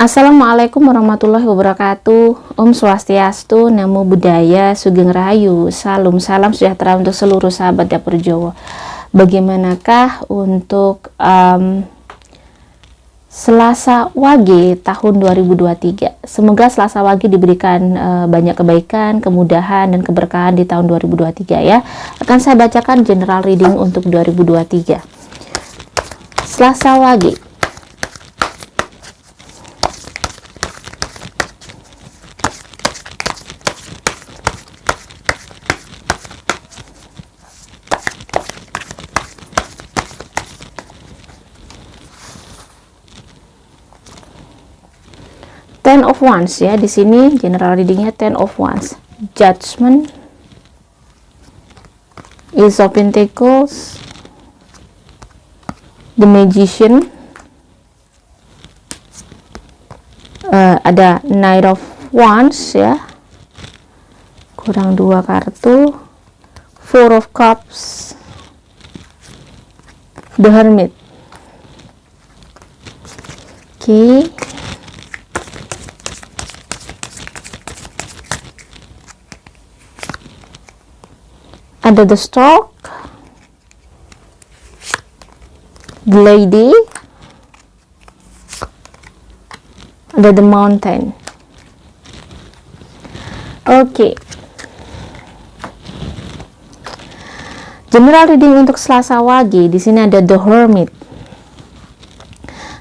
Assalamualaikum warahmatullahi wabarakatuh. Om Swastiastu, Namo Buddhaya, Sugeng Rahayu, salam sejahtera untuk seluruh sahabat Dapur Jowo. Bagaimanakah untuk Selasa Wage tahun 2023? Semoga Selasa Wage diberikan banyak kebaikan, kemudahan, dan keberkahan di tahun 2023 ya. Akan saya bacakan general reading untuk 2023. Selasa Wage. Ten of Wands ya, di sini general readingnya Ten of Wands, Judgment, Ace of Pentacles, The Magician, ada Knight of Wands ya, kurang 2 kartu, Four of Cups, The Hermit. Oke. Ada The Stork, The Lady, ada The Mountain. Oke. General reading untuk Selasa Wage, di sini ada The Hermit.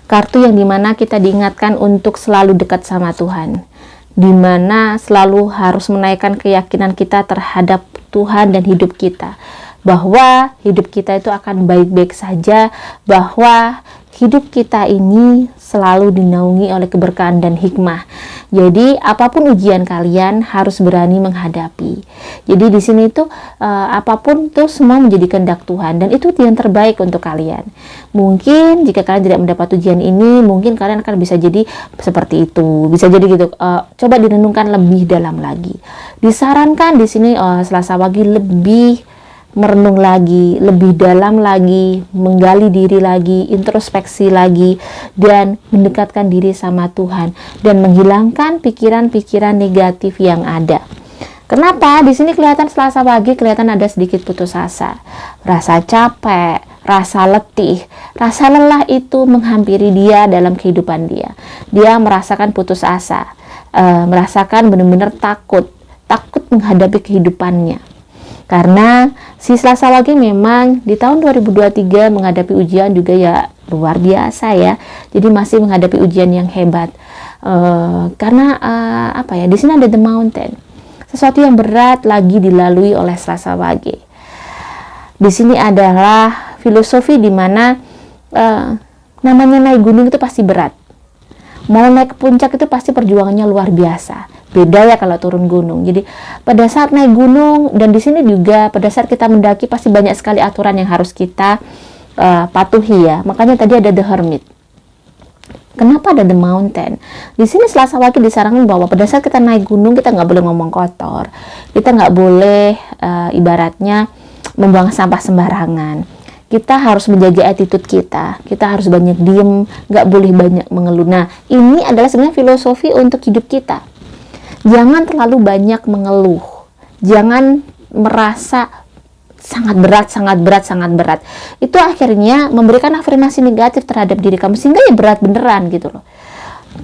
Kartu yang dimana kita diingatkan untuk selalu dekat sama Tuhan, dimana selalu harus menaikkan keyakinan kita terhadap Tuhan dan hidup kita, bahwa hidup kita itu akan baik-baik saja, bahwa hidup kita ini selalu dinaungi oleh keberkahan dan hikmah. Jadi apapun ujian kalian harus berani menghadapi. Jadi di sini tuh apapun tuh semua menjadi kehendak Tuhan, dan itu yang terbaik untuk kalian. Mungkin jika kalian tidak mendapat ujian ini, mungkin kalian akan bisa jadi seperti itu, bisa jadi gitu. Coba direnungkan lebih dalam lagi. Disarankan di sini Selasa Wage lebih merenung lagi, lebih dalam lagi, menggali diri lagi, introspeksi lagi, dan mendekatkan diri sama Tuhan, dan menghilangkan pikiran-pikiran negatif yang ada. Kenapa? Di sini kelihatan Selasa Wage kelihatan ada sedikit putus asa, rasa capek, rasa letih, rasa lelah itu menghampiri dia dalam kehidupan dia. Dia merasakan putus asa, merasakan benar-benar takut menghadapi kehidupannya. Karena si Selasa Wage memang di tahun 2023 menghadapi ujian juga ya luar biasa ya. Jadi masih menghadapi ujian yang hebat. Karena apa ya? Di sini ada The Mountain. Sesuatu yang berat lagi dilalui oleh Selasa Wage. Di sini adalah filosofi di mana namanya naik gunung itu pasti berat. Mau naik ke puncak itu pasti perjuangannya luar biasa. Beda ya kalau turun gunung. Jadi pada saat naik gunung, dan di sini juga pada saat kita mendaki pasti banyak sekali aturan yang harus kita patuhi ya. Makanya tadi ada The Hermit. Kenapa ada The Mountain? Di sini Selasa Wage disarankan bahwa pada saat kita naik gunung kita nggak boleh ngomong kotor, kita nggak boleh ibaratnya membuang sampah sembarangan. Kita harus menjaga attitude kita harus banyak diem, nggak boleh banyak mengeluh. Nah, ini adalah sebenarnya filosofi untuk hidup kita. Jangan terlalu banyak mengeluh, jangan merasa sangat berat. Itu akhirnya memberikan afirmasi negatif terhadap diri kamu, sehingga ya berat beneran gitu loh.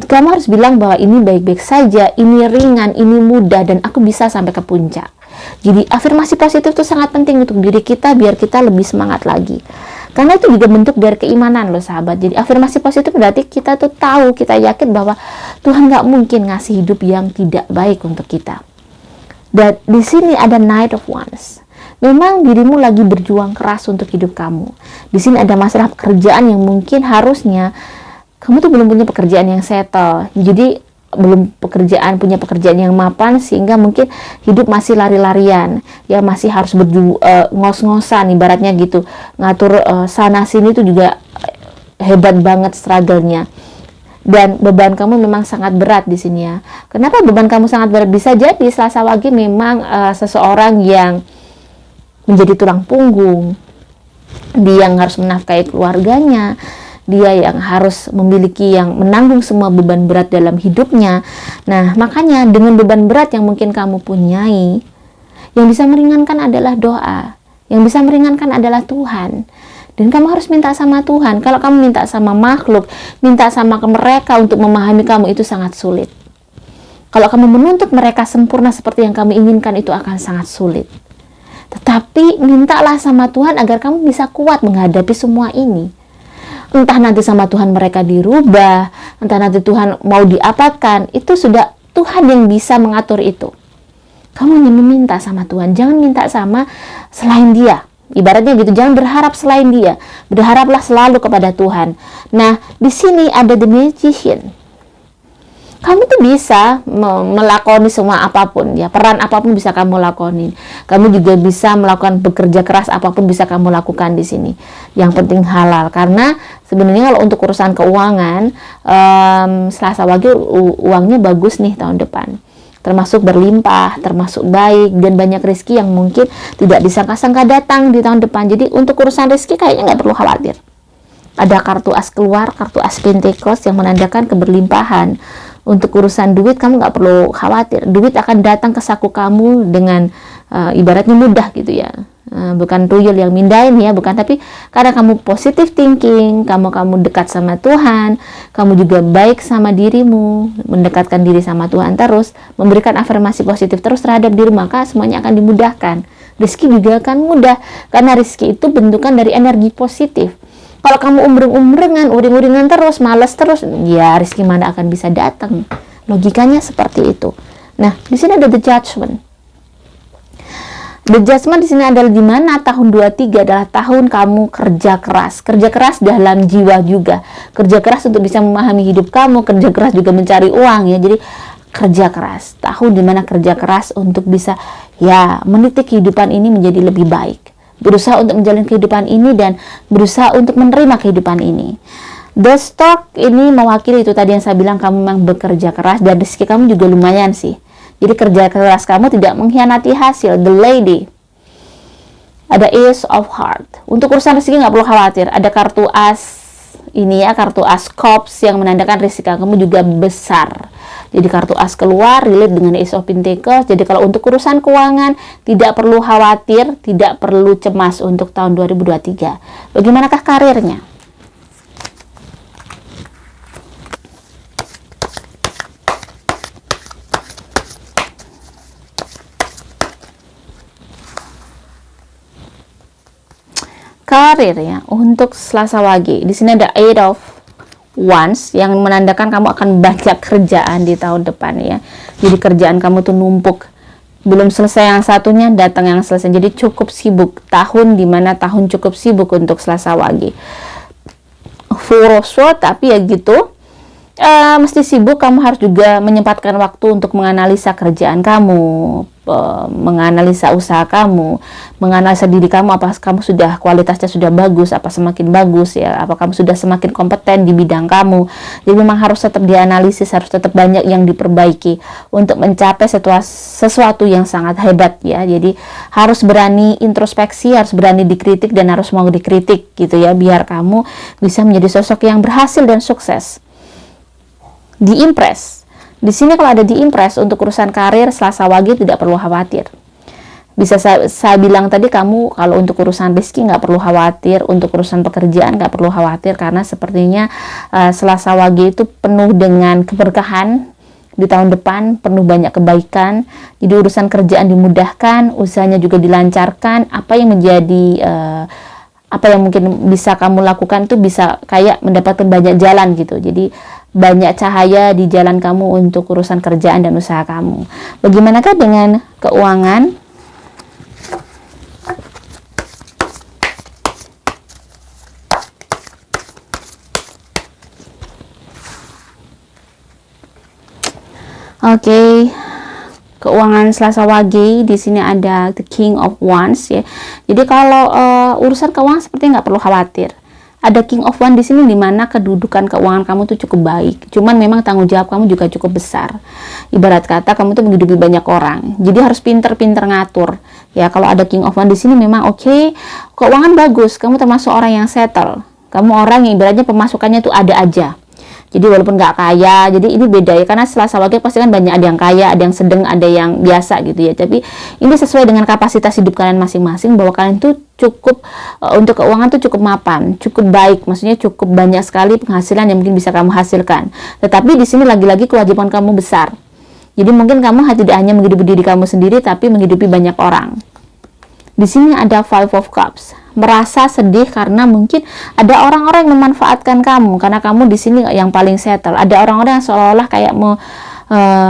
Kamu harus bilang bahwa ini baik-baik saja, ini ringan, ini mudah, dan aku bisa sampai ke puncak. Jadi afirmasi positif itu sangat penting untuk diri kita biar kita lebih semangat lagi. Karena itu juga bentuk dari keimanan loh sahabat. Jadi afirmasi positif berarti kita tuh tahu, kita yakin bahwa Tuhan nggak mungkin ngasih hidup yang tidak baik untuk kita. Dan di sini ada Knight of Wands. Memang dirimu lagi berjuang keras untuk hidup kamu. Di sini ada masalah pekerjaan yang mungkin harusnya kamu tuh belum punya pekerjaan yang settle. Jadi belum punya pekerjaan yang mapan, sehingga mungkin hidup masih lari-larian ya, masih harus ngos-ngosan ibaratnya gitu, ngatur sana sini tuh juga hebat banget struggle-nya, dan beban kamu memang sangat berat di sini ya. Kenapa beban kamu sangat berat? Bisa jadi Selasa Wage memang seseorang yang menjadi tulang punggung, dia yang harus menafkahi keluarganya, dia yang harus yang menanggung semua beban berat dalam hidupnya. Nah, makanya dengan beban berat yang mungkin kamu punyai, yang bisa meringankan adalah doa, yang bisa meringankan adalah Tuhan. Dan kamu harus minta sama Tuhan. Kalau kamu minta sama makhluk, minta sama mereka untuk memahami kamu, itu sangat sulit. Kalau kamu menuntut mereka sempurna seperti yang kamu inginkan, itu akan sangat sulit. Tetapi mintalah sama Tuhan agar kamu bisa kuat menghadapi semua ini. Entah nanti sama Tuhan mereka dirubah, entah nanti Tuhan mau diapakan, itu sudah Tuhan yang bisa mengatur itu. Kamu hanya meminta sama Tuhan, jangan minta sama selain Dia. Ibaratnya gitu, jangan berharap selain Dia. Berharaplah selalu kepada Tuhan. Nah, di sini ada the magician. Kamu tuh bisa melakoni semua apapun ya, peran apapun bisa kamu lakonin. Kamu juga bisa melakukan bekerja keras apapun bisa kamu lakukan di sini. Yang penting halal, karena sebenarnya kalau untuk urusan keuangan, Selasa Wage uangnya bagus nih tahun depan. Termasuk berlimpah, termasuk baik, dan banyak rezeki yang mungkin tidak disangka-sangka datang di tahun depan. Jadi untuk urusan rezeki kayaknya nggak perlu khawatir. Ada kartu as keluar, kartu as Pentecost yang menandakan keberlimpahan. Untuk urusan duit kamu nggak perlu khawatir. Duit akan datang ke saku kamu dengan ibaratnya mudah gitu ya. Bukan tuyul yang mindain ya, bukan. Tapi karena kamu positive thinking, kamu dekat sama Tuhan, kamu juga baik sama dirimu, mendekatkan diri sama Tuhan terus, memberikan afirmasi positif terus terhadap diri, maka semuanya akan dimudahkan. Rezeki juga akan mudah, karena rezeki itu bentukan dari energi positif. Kalau kamu uring-uringan terus, malas terus, ya rezeki mana akan bisa datang. Logikanya seperti itu. Nah, di sini ada the judgment. The judgment di sini adalah di mana tahun 23 adalah tahun kamu kerja keras dalam jiwa juga, kerja keras untuk bisa memahami hidup kamu, kerja keras juga mencari uang ya. Jadi kerja keras, tahun di mana kerja keras untuk bisa ya meniti kehidupan ini menjadi lebih baik. Berusaha untuk menjalani kehidupan ini dan berusaha untuk menerima kehidupan ini. The Stork ini mewakili itu tadi yang saya bilang, kamu memang bekerja keras dan rezeki kamu juga lumayan sih. Jadi kerja keras kamu tidak mengkhianati hasil. The Lady, ada Ace of Heart. Untuk urusan rezeki nggak perlu khawatir. Ada kartu as ini ya, kartu as Cups yang menandakan rezeki kamu juga besar. Jadi kartu as keluar relate dengan Ace of Pentacles. Jadi kalau untuk urusan keuangan tidak perlu khawatir, tidak perlu cemas untuk tahun 2023. Bagaimanakah karirnya? Karir ya, untuk Selasa Wage. Di sini ada Eight of Wands yang menandakan kamu akan banyak kerjaan di tahun depan ya. Jadi kerjaan kamu tuh numpuk. Belum selesai yang satunya, datang yang selesai. Jadi cukup sibuk. Tahun dimana tahun cukup sibuk untuk Selasa Wage. Four of Swords, tapi ya gitu. Mesti sibuk, kamu harus juga menyempatkan waktu untuk menganalisa kerjaan kamu, menganalisa usaha kamu, menganalisa diri kamu, apa kamu sudah kualitasnya sudah bagus, apa semakin bagus ya, apa kamu sudah semakin kompeten di bidang kamu. Jadi memang harus tetap dianalisis, harus tetap banyak yang diperbaiki untuk mencapai sesuatu yang sangat hebat ya. Jadi harus berani introspeksi, harus berani dikritik dan harus mau dikritik gitu ya, biar kamu bisa menjadi sosok yang berhasil dan sukses. Diimpress. Di sini kalau ada diimpress untuk urusan karir, Selasa Wage tidak perlu khawatir. Bisa saya bilang tadi, kamu kalau untuk urusan rezeki nggak perlu khawatir, untuk urusan pekerjaan nggak perlu khawatir, karena sepertinya Selasa Wage itu penuh dengan keberkahan di tahun depan, penuh banyak kebaikan. Jadi urusan kerjaan dimudahkan, usahanya juga dilancarkan. Apa yang menjadi apa yang mungkin bisa kamu lakukan itu bisa kayak mendapatkan banyak jalan gitu. Jadi banyak cahaya di jalan kamu untuk urusan kerjaan dan usaha kamu. Bagaimanakah dengan keuangan? Oke. Keuangan Selasa Wage di sini ada the King of Wands ya. Jadi kalau urusan keuangan seperti nggak perlu khawatir. Ada King of Wands di sini, di mana kedudukan keuangan kamu tuh cukup baik. Cuman memang tanggung jawab kamu juga cukup besar. Ibarat kata kamu tuh menghidupi banyak orang. Jadi harus pinter-pinter ngatur. Ya, kalau ada King of Wands di sini memang oke, keuangan bagus. Kamu termasuk orang yang settle. Kamu orang yang ibaratnya pemasukannya tuh ada aja. Jadi walaupun nggak kaya, jadi ini beda ya, karena Selasa Wage pasti kan banyak, ada yang kaya, ada yang sedang, ada yang biasa gitu ya. Tapi ini sesuai dengan kapasitas hidup kalian masing-masing, bahwa kalian tuh cukup untuk keuangan tuh cukup mapan, cukup baik, maksudnya cukup banyak sekali penghasilan yang mungkin bisa kamu hasilkan. Tetapi di sini lagi-lagi kewajiban kamu besar. Jadi mungkin kamu tidak hanya menghidupi diri kamu sendiri, tapi menghidupi banyak orang. Di sini ada Five of Cups, merasa sedih karena mungkin ada orang-orang yang memanfaatkan kamu, karena kamu di sini yang paling settle. Ada orang-orang yang seolah-olah kayak mau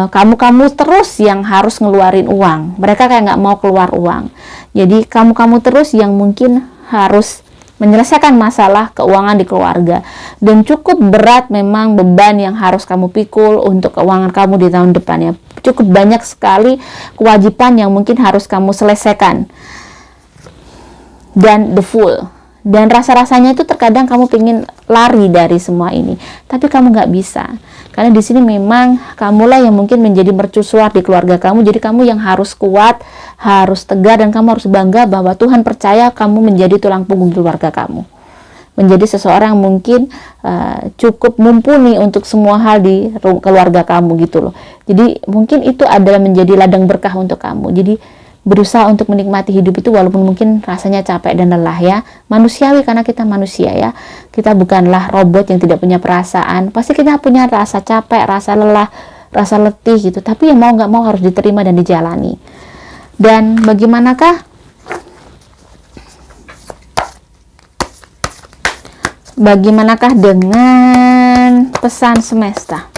kamu terus yang harus ngeluarin uang. Mereka kayak nggak mau keluar uang. Jadi kamu terus yang mungkin harus menyelesaikan masalah keuangan di keluarga, dan cukup berat memang beban yang harus kamu pikul untuk keuangan kamu di tahun depan ya. Cukup banyak sekali kewajiban yang mungkin harus kamu selesaikan. Dan the Fool, dan rasa-rasanya itu terkadang kamu pengen lari dari semua ini, tapi kamu nggak bisa, karena di sini memang kamulah yang mungkin menjadi mercusuar di keluarga kamu. Jadi kamu yang harus kuat, harus tegar, dan kamu harus bangga bahwa Tuhan percaya kamu menjadi tulang punggung keluarga kamu, menjadi seseorang yang mungkin cukup mumpuni untuk semua hal di keluarga kamu gitu loh. Jadi mungkin itu adalah menjadi ladang berkah untuk kamu. Jadi berusaha untuk menikmati hidup itu walaupun mungkin rasanya capek dan lelah ya. Manusiawi, karena kita manusia ya. Kita bukanlah robot yang tidak punya perasaan. Pasti kita punya rasa capek, rasa lelah, rasa letih gitu. Tapi ya mau nggak mau harus diterima dan dijalani. Dan bagaimanakah dengan pesan semesta?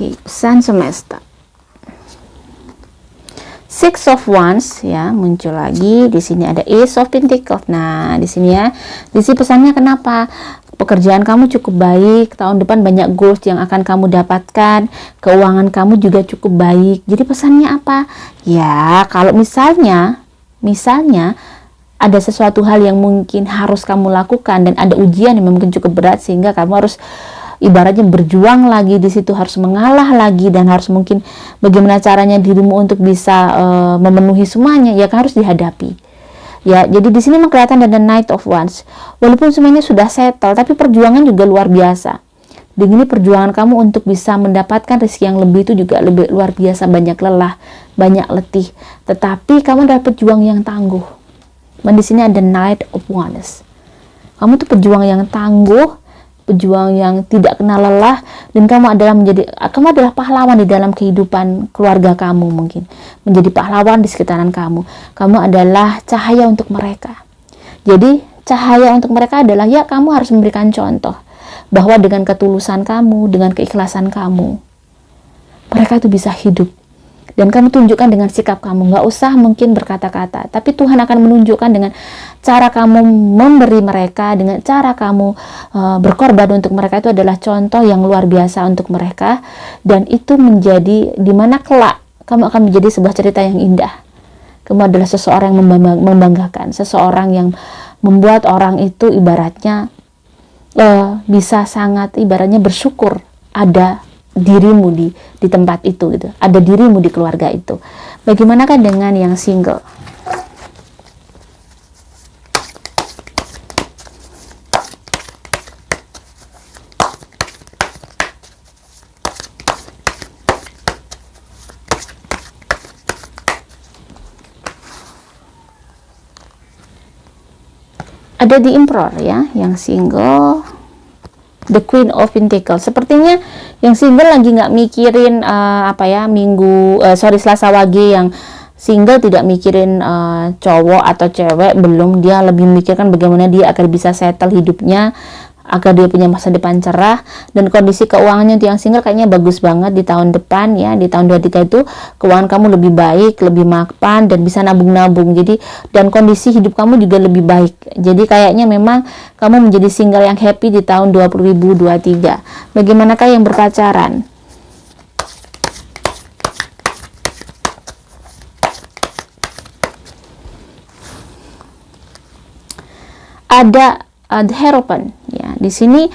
Pesan semesta. Six of Wands ya, muncul lagi. Di sini ada Ace of Pentacles. Nah, di sini ya. Di sini pesannya kenapa? Pekerjaan kamu cukup baik, tahun depan banyak goals yang akan kamu dapatkan, keuangan kamu juga cukup baik. Jadi pesannya apa? Ya, kalau misalnya ada sesuatu hal yang mungkin harus kamu lakukan dan ada ujian yang mungkin cukup berat, sehingga kamu harus ibaratnya berjuang lagi di situ, harus mengalah lagi, dan harus mungkin bagaimana caranya dirimu untuk bisa memenuhi semuanya, ya kan harus dihadapi. Ya, jadi di sini memang kelihatan ada Knight of Wands. Walaupun semuanya sudah settle, tapi perjuangan juga luar biasa. Dengan ini perjuangan kamu untuk bisa mendapatkan rezeki yang lebih itu juga lebih luar biasa, banyak lelah, banyak letih. Tetapi kamu adalah pejuang yang tangguh. Dan di sini ada Knight of Wands. Kamu tuh pejuang yang tangguh, pejuang yang tidak kenal lelah, dan kamu adalah pahlawan di dalam kehidupan keluarga kamu, mungkin menjadi pahlawan di sekitaran kamu. Kamu adalah cahaya untuk mereka. Jadi cahaya untuk mereka adalah ya kamu harus memberikan contoh bahwa dengan ketulusan kamu, dengan keikhlasan kamu, mereka itu bisa hidup. Dan kamu tunjukkan dengan sikap kamu, nggak usah mungkin berkata-kata, tapi Tuhan akan menunjukkan dengan cara kamu memberi mereka, dengan cara kamu berkorban untuk mereka. Itu adalah contoh yang luar biasa untuk mereka, dan itu menjadi dimana kelak kamu akan menjadi sebuah cerita yang indah. Kamu adalah seseorang yang membanggakan, seseorang yang membuat orang itu ibaratnya bisa sangat ibaratnya bersyukur ada dirimu di tempat itu gitu, ada dirimu di keluarga itu. Bagaimanakah dengan yang single? Ada di Emperor ya, yang single, The Queen of Pentacles. Sepertinya yang single lagi nggak mikirin Selasa Wage yang single tidak mikirin cowok atau cewek, belum. Dia lebih memikirkan bagaimana dia agar bisa settle hidupnya, agar dia punya masa depan cerah. Dan kondisi keuangannya untuk yang single kayaknya bagus banget di tahun depan ya. Di tahun 23 itu keuangan kamu lebih baik, lebih mapan, dan bisa nabung-nabung. Jadi dan kondisi hidup kamu juga lebih baik. Jadi kayaknya memang kamu menjadi single yang happy di tahun 2023. Bagaimanakah yang berpacaran? Ada The Hierophant ya. Di sini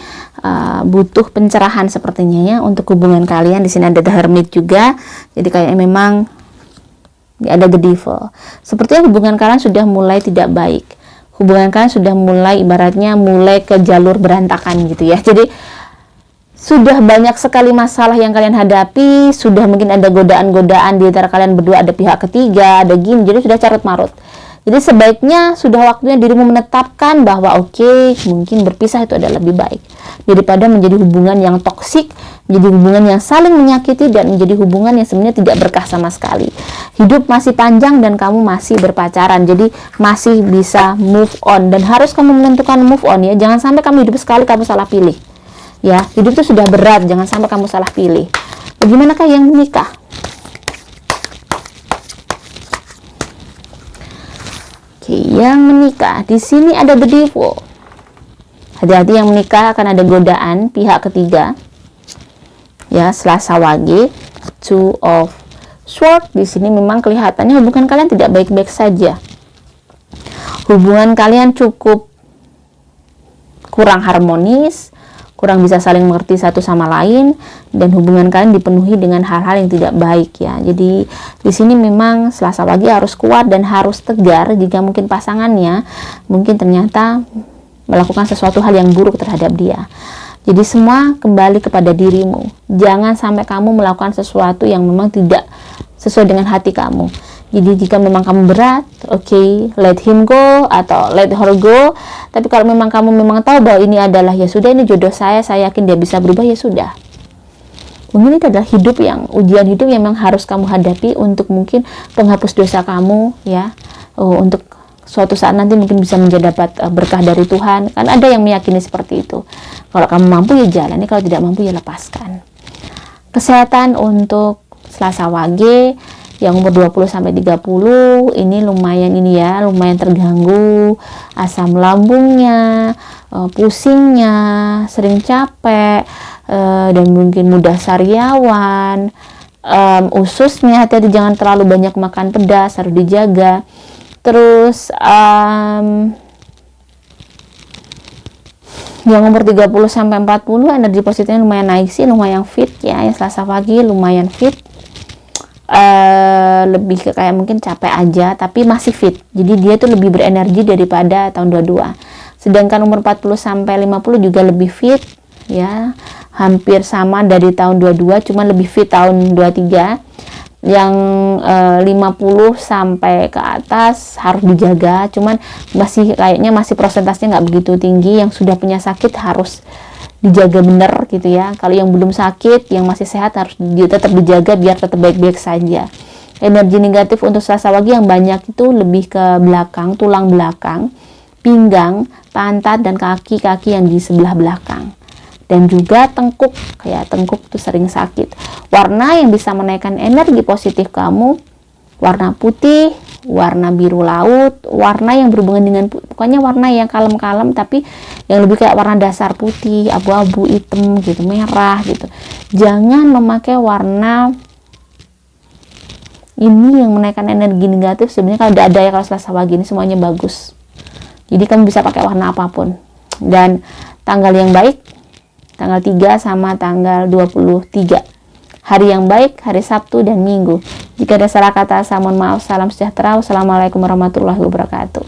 butuh pencerahan sepertinya ya untuk hubungan kalian. Di sini ada The Hermit juga. Jadi kayak memang ada the devil. Sepertinya hubungan kalian sudah mulai tidak baik. Hubungan kalian sudah mulai ibaratnya mulai ke jalur berantakan gitu ya. Jadi sudah banyak sekali masalah yang kalian hadapi, sudah mungkin ada godaan-godaan di antara kalian berdua, ada pihak ketiga, ada gini, jadi sudah carut marut. Jadi sebaiknya sudah waktunya dirimu menetapkan bahwa oke, mungkin berpisah itu adalah lebih baik daripada menjadi hubungan yang toksik, menjadi hubungan yang saling menyakiti, dan menjadi hubungan yang sebenarnya tidak berkah sama sekali. Hidup masih panjang dan kamu masih berpacaran, jadi masih bisa move on, dan harus kamu menentukan move on ya. Jangan sampai kamu hidup sekali kamu salah pilih ya. Hidup itu sudah berat, jangan sampai kamu salah pilih. Bagaimanakah yang menikah? Yang menikah di sini ada the devil. Hati-hati yang menikah, akan ada godaan pihak ketiga. Ya, Selasa Wage, Two of Swords. Di sini memang kelihatannya hubungan kalian tidak baik-baik saja. Hubungan kalian cukup kurang harmonis, kurang bisa saling mengerti satu sama lain, dan hubungan kalian dipenuhi dengan hal-hal yang tidak baik ya. Jadi di sini memang Selasa Wage harus kuat dan harus tegar jika mungkin pasangannya mungkin ternyata melakukan sesuatu hal yang buruk terhadap dia. Jadi semua kembali kepada dirimu. Jangan sampai kamu melakukan sesuatu yang memang tidak sesuai dengan hati kamu. Jadi jika memang kamu berat, oke, let him go atau let her go. Tapi kalau memang kamu memang tahu bahwa ini adalah ya sudah, ini jodoh saya yakin dia bisa berubah, ya sudah. Mungkin itu adalah hidup yang ujian hidup yang memang harus kamu hadapi untuk mungkin penghapus dosa kamu ya. Untuk suatu saat nanti mungkin bisa dapat berkah dari Tuhan. Kan ada yang meyakini seperti itu. Kalau kamu mampu ya jalani, kalau tidak mampu ya lepaskan. Kesehatan untuk Selasa Wage yang umur 20 sampai 30 ini lumayan lumayan terganggu, asam lambungnya, pusingnya, sering capek, dan mungkin mudah sariawan. Ususnya hati-hati, jangan terlalu banyak makan pedas, harus dijaga. Terus yang umur 30 sampai 40 energi positifnya lumayan naik sih, lumayan fit ya. Yang Selasa pagi lumayan fit. Lebih ke kayak mungkin capek aja tapi masih fit. Jadi dia tuh lebih berenergi daripada tahun 22. Sedangkan umur 40 sampai 50 juga lebih fit ya. Hampir sama dari tahun 22, cuma lebih fit tahun 23. Yang 50 sampai ke atas harus dijaga, cuman kayaknya masih prosentasenya nggak begitu tinggi. Yang sudah punya sakit harus dijaga bener gitu ya. Kalau yang belum sakit, yang masih sehat harus tetap dijaga biar tetap baik-baik saja. Energi negatif untuk Selasa Wage yang banyak itu lebih ke belakang, tulang belakang, pinggang, pantat, dan kaki-kaki yang di sebelah belakang. Dan juga tengkuk, kayak tengkuk itu sering sakit. Warna yang bisa menaikkan energi positif kamu, warna putih, warna biru laut, warna yang berhubungan dengan, pokoknya warna yang kalem-kalem tapi yang lebih kayak warna dasar putih, abu-abu, hitam gitu, merah gitu. Jangan memakai warna ini yang menaikkan energi negatif. Sebenarnya kalau ada ya, kalau Selasa Wage ini semuanya bagus. Jadi kamu bisa pakai warna apapun. Dan tanggal yang baik tanggal 3 sama tanggal 23. Hari yang baik hari Sabtu dan Minggu. Jika ada salah kata, saya mohon maaf. Salam sejahtera. Wassalamualaikum warahmatullahi wabarakatuh.